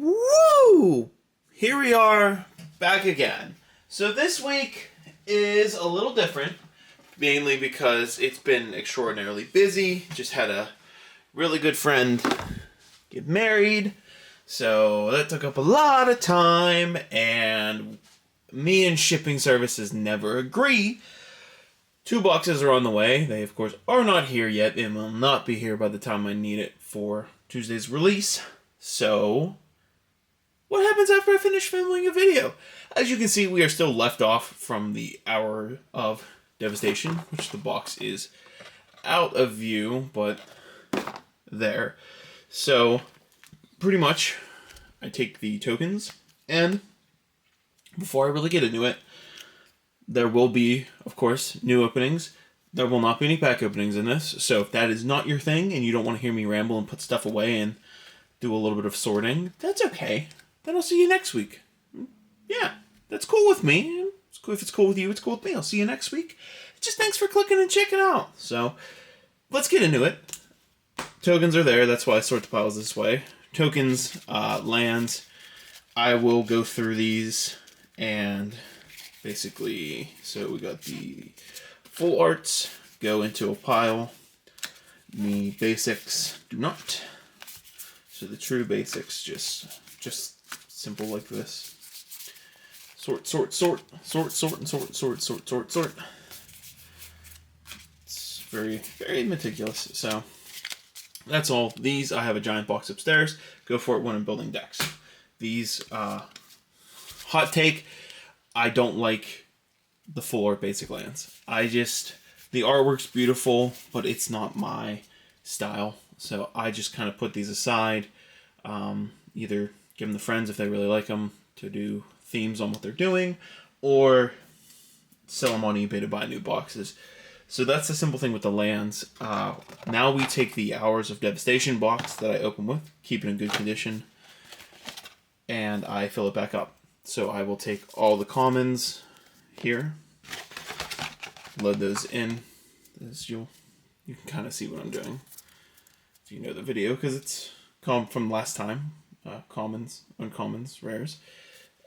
Woo! Here we are, back again. So this week is a little different, mainly because it's been extraordinarily busy. Just had a really good friend get married, so that took up a lot of time, and me and shipping services never agree. 2 boxes are on the way. They, of course, are not here yet and will not be here by the time I need it for Tuesday's release. So, what happens after I finish filming a video? As you can see, we are still left off from the Hour of Devastation, which the box is out of view, but there. So, pretty much, I take the tokens, and before I really get into it, there will be, of course, new openings. There will not be any pack openings in this, so if that is not your thing and you don't want to hear me ramble and put stuff away and do a little bit of sorting, that's okay. Then I'll see you next week. Yeah, that's cool with me. It's cool. If it's cool with you, it's cool with me. I'll see you next week. Just thanks for clicking and checking out. So, let's get into it. Tokens are there. That's why I sort the piles this way. Tokens, lands. I will go through these and basically, so we got the full arts go into a pile. The basics do not. So the true basics just simple like this. Sort, sort, sort, sort, sort, and sort, sort, sort, sort, sort. It's very, very meticulous. So that's all. These, I have a giant box upstairs. Go for it when I'm building decks. These, hot take, I don't like the full art basic lands. The artwork's beautiful, but it's not my style. So I just kind of put these aside. Either give them to friends if they really like them to do themes on what they're doing, or sell them on eBay to buy new boxes. So that's the simple thing with the lands. Now we take the Hours of Devastation box that I open with, keep it in good condition, and I fill it back up. So I will take all the commons here, load those in, as you can kind of see what I'm doing if you know the video, because it's from last time. Commons, uncommons, rares.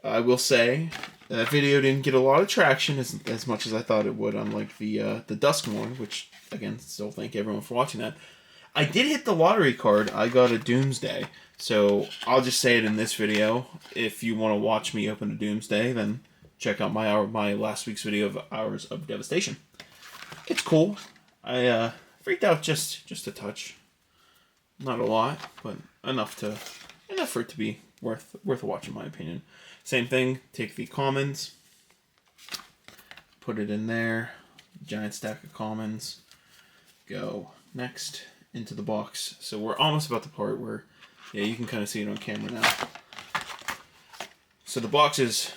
I will say that video didn't get a lot of traction as much as I thought it would, unlike the Duskmourn, which, again, still thank everyone for watching that. I did hit the lottery card. I got a Doomsday. So I'll just say it in this video. If you want to watch me open a Doomsday, then check out my last week's video of Hours of Devastation. It's cool. I freaked out just a touch. Not a lot, but enough for it to be worth a watch in my opinion. Same thing, take the commons, put it in there, giant stack of commons, go next into the box. So we're almost about the part where, yeah, you can kind of see it on camera now. So the box is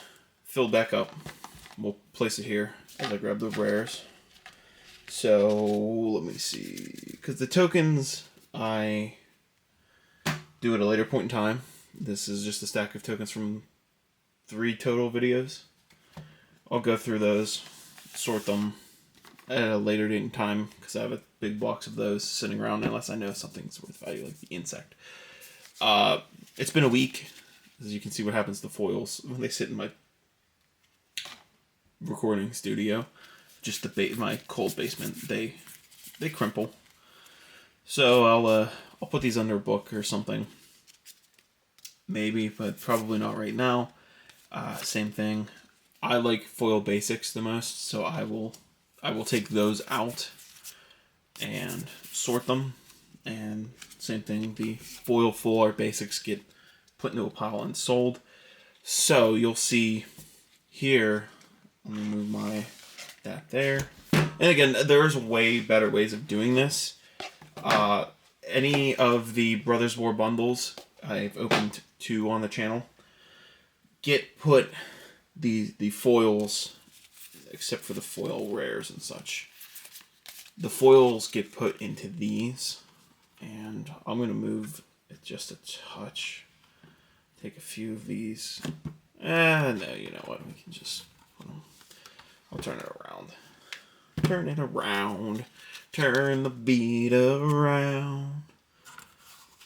filled back up. We'll place it here as I grab the rares. So let me see, because the tokens I do at a later point in time. This is just a stack of tokens from 3 total videos. I'll go through those, sort them at a later date and time, because I have a big box of those sitting around unless I know something's worth value, like the insect. It's been a week. As you can see what happens to foils when they sit in my recording studio. Just my cold basement, they crimple. So I'll put these under a book or something. Maybe, but probably not right now. Same thing. I like foil basics the most, so I will take those out and sort them. And same thing, the foil full art basics get put into a pile and sold. So you'll see here, let me move that there. And again, there's way better ways of doing this. Any of the Brothers War bundles, I've opened 2 on the channel, put the foils, except for the foil rares and such. The foils get put into these, and I'm going to move it just a touch. Take a few of these. No, you know what, we can just put them. I'll turn it around. Turn it around. Turn the beat around.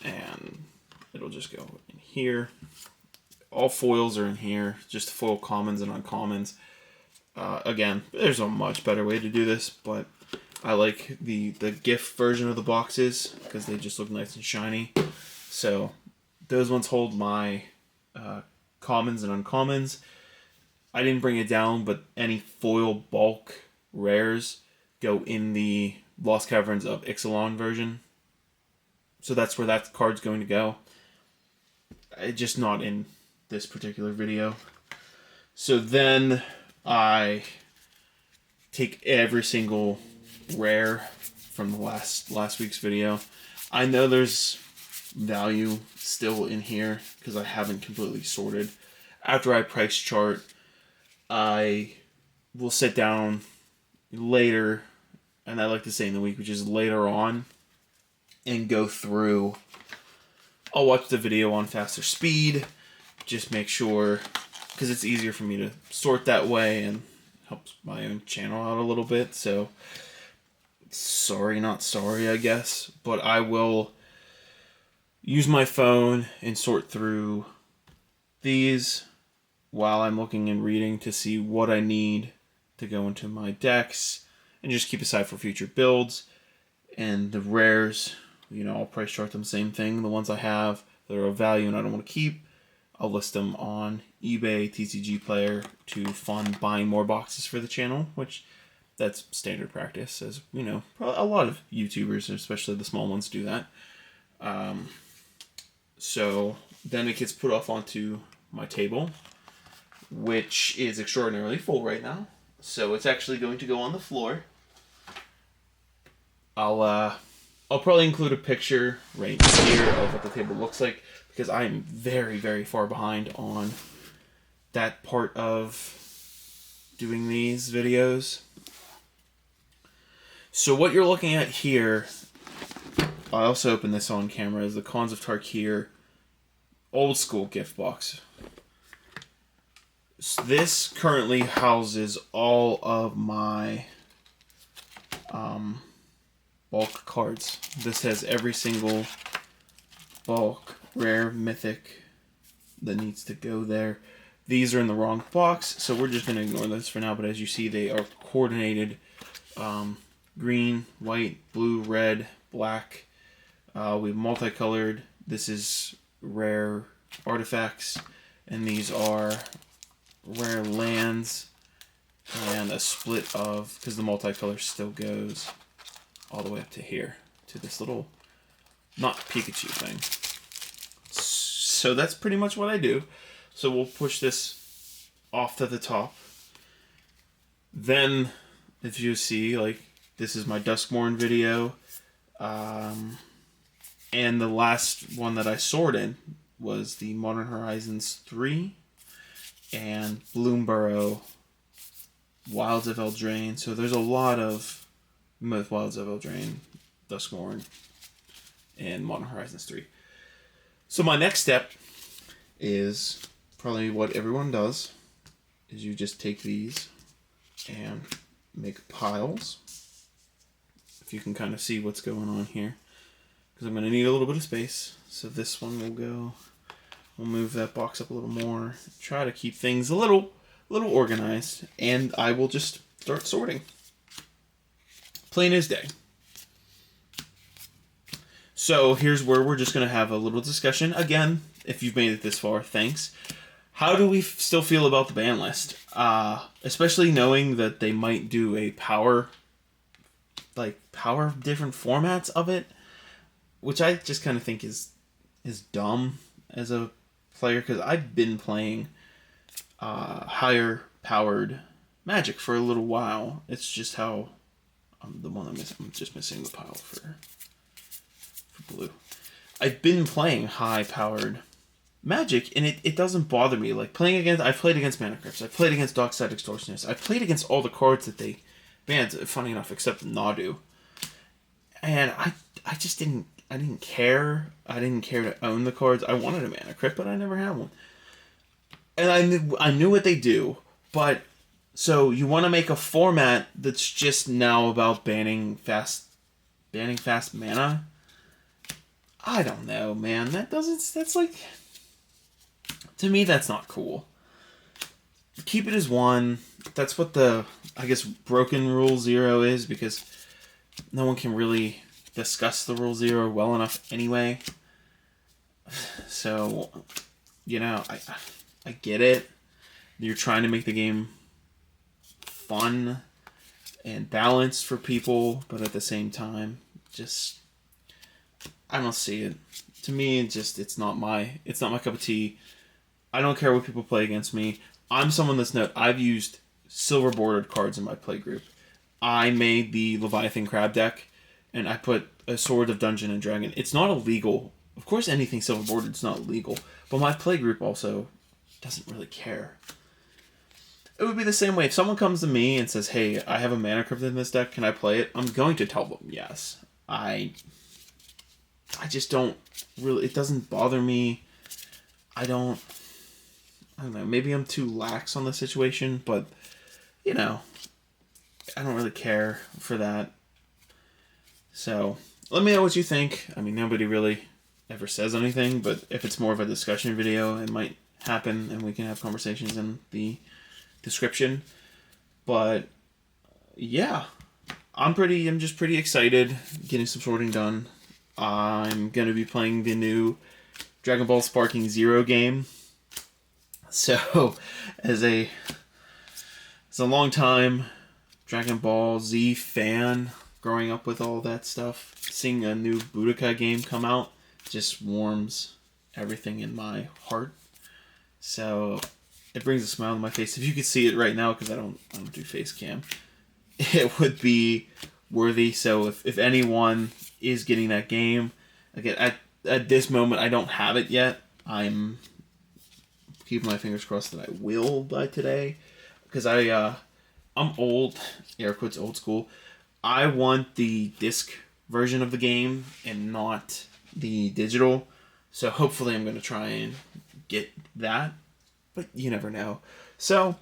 And it'll just go in here. all foils are in here, just foil commons and uncommons. Again, there's a much better way to do this, but I like the gift version of the boxes because they just look nice and shiny. So those ones hold my commons and uncommons. I didn't bring it down, but any foil bulk rares go in the Lost Caverns of Ixalan version. So that's where that card's going to go. It's just not in this particular video. So then I take every single rare from the last week's video. I know there's value still in here because I haven't completely sorted. After I price chart, I will sit down later, and I like to say in the week, which is later on, and go through. I'll watch the video on faster speed, just make sure, because it's easier for me to sort that way and helps my own channel out a little bit. So sorry, not sorry, I guess, but I will use my phone and sort through these while I'm looking and reading to see what I need to go into my decks and just keep aside for future builds. And the rares, I'll price chart them, same thing. The ones I have that are of value and I don't want to keep, I'll list them on eBay, TCG Player to fund buying more boxes for the channel, which that's standard practice, as a lot of YouTubers, especially the small ones, do that. So then it gets put off onto my table, which is extraordinarily full right now. So it's actually going to go on the floor. I'll probably include a picture right here of what the table looks like, because I'm very, very far behind on that part of doing these videos. So what you're looking at here, I also opened this on camera, is the Khans of Tarkir old school gift box. So this currently houses all of my bulk cards. This has every single bulk, rare, mythic that needs to go there. These are in the wrong box, so we're just going to ignore this for now, but as you see, they are coordinated green, white, blue, red, black. We've multicolored. This is rare artifacts, and these are rare lands, and a split of, because the multicolor still goes all the way up to here, to this little, not Pikachu thing. So that's pretty much what I do. So we'll push this off to the top. Then, if you see, this is my Duskmourn video. And the last one that I sorted was the Modern Horizons 3 and Bloomburrow Wilds of Eldraine. So there's a lot of Wilds of Eldraine, Duskmourn, and Modern Horizons 3. So my next step is probably what everyone does, is you just take these and make piles. If you can kind of see what's going on here, because I'm going to need a little bit of space. So this one will go, we'll move that box up a little more, try to keep things a little organized, and I will just start sorting. Plain as day. So here's where we're just going to have a little discussion. Again, if you've made it this far, thanks. How do we still feel about the ban list? Especially knowing that they might do a power different formats of it, which I just kind of think is dumb as a player, because I've been playing higher powered Magic for a little while. It's just how I'm just missing the pile for blue. I've been playing high powered Magic, and it doesn't bother me. I've played against Mana Crypts, I've played against Dockside Extortionist, I've played against all the cards that they banned, funny enough, except Nadu. And I just didn't care. I didn't care to own the cards. I wanted a Mana Crypt, but I never had one. And I knew what they do, but so you want to make a format that's just now about banning fast mana? I don't know, man. To To me, that's not cool. Keep it as 1. That's what the, I guess, broken Rule 0 is, because no one can really discuss the Rule 0 well enough anyway. So, you know, I get it. You're trying to make the game fun and balanced for people, but at the same time, just, I don't see it. To me, it's not my cup of tea. I don't care what people play against me. I'm someone that's I've used silver bordered cards in my play group. I made the Leviathan Crab deck, and I put a Sword of Dungeon and Dragon. It's not illegal. Of course, anything silver bordered is not legal, but my play group also doesn't really care. It would be the same way if someone comes to me and says, "Hey, I have a Mana Crypt in this deck. Can I play it?" I'm going to tell them yes. I just don't really. It doesn't bother me. I don't know. Maybe I'm too lax on the situation, but you know, I don't really care for that. So let me know what you think. I mean, nobody really ever says anything, but if it's more of a discussion video, it might happen, and we can have conversations in the description. But yeah, I'm just pretty excited getting some sorting done. I'm gonna be playing the new Dragon Ball Sparking Zero game. So as a long time Dragon Ball Z fan, growing up with all that stuff, seeing a new Budokai game come out just warms everything in my heart. So it brings a smile on my face. If you could see it right now, because I don't do face cam, it would be worthy. So if anyone is getting that game, again, at this moment I don't have it yet. I'm keeping my fingers crossed that I will by today, because I'm old, air quotes old school. I want the disc version of the game and not the digital. So hopefully I'm going to try and get that, but you never know. So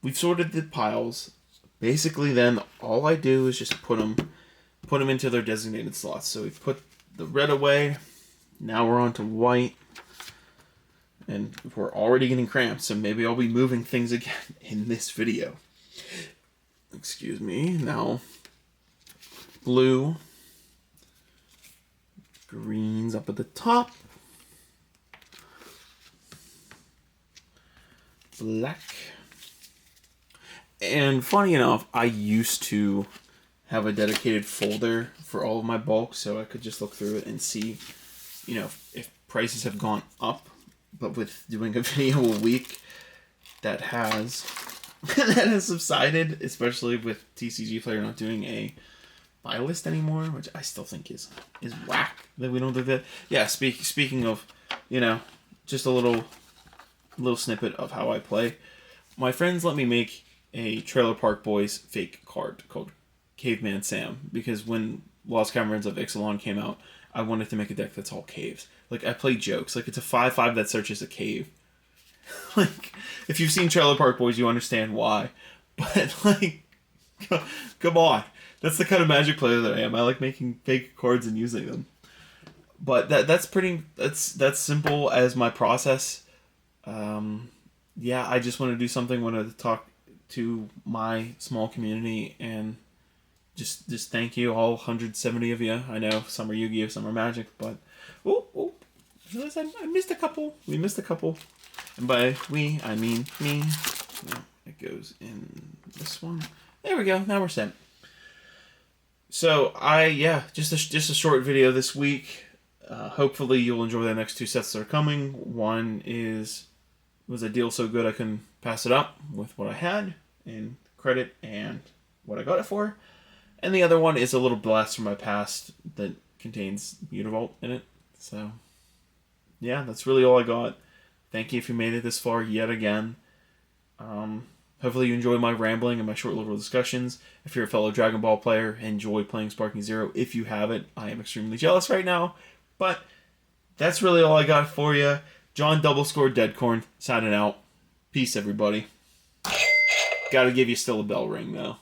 we've sorted the piles. Basically then all I do is just put them into their designated slots. So we've put the red away. Now we're on to white. And we're already getting cramped, so maybe I'll be moving things again in this video. Excuse me. Now, blue. Green's up at the top. Black. And funny enough, I used to have a dedicated folder for all of my bulk, so I could just look through it and see, you know, if prices have gone up. But with doing a video a week, that has subsided, especially with TCG Player not doing a buy list anymore, which I still think is whack that we don't do that. Yeah, speaking of, you know, just a little snippet of how I play. My friends let me make a Trailer Park Boys fake card called Caveman Sam, because when Lost Caverns of Ixalan came out, I wanted to make a deck that's all caves. Like, I play jokes. Like, it's a 5/5 that searches a cave. Like, if you've seen Trailer Park Boys, you understand why. But, like, come on. That's the kind of Magic player that I am. I like making fake cards and using them. But that's simple as my process. Yeah, I just want to do something. Want to talk to my small community and just thank you, all 170 of you. I know some are Yu-Gi-Oh, some are Magic, but I realized I missed a couple. We missed a couple, and by we I mean me. No, it goes in this one. There we go. Now we're set. So just a short video this week. Hopefully you'll enjoy the next 2 sets that are coming. One was a deal so good I couldn't pass it up with what I had in credit and what I got it for. And the other one is a little blast from my past that contains Mutavault in it. So, yeah, that's really all I got. Thank you if you made it this far yet again. Hopefully you enjoy my rambling and my short little discussions. If you're a fellow Dragon Ball player, enjoy playing Sparking Zero. If you haven't, I am extremely jealous right now. But that's really all I got for you. John Doublescore Deadcorn signing out. Peace, everybody. Gotta give you still a bell ring, though.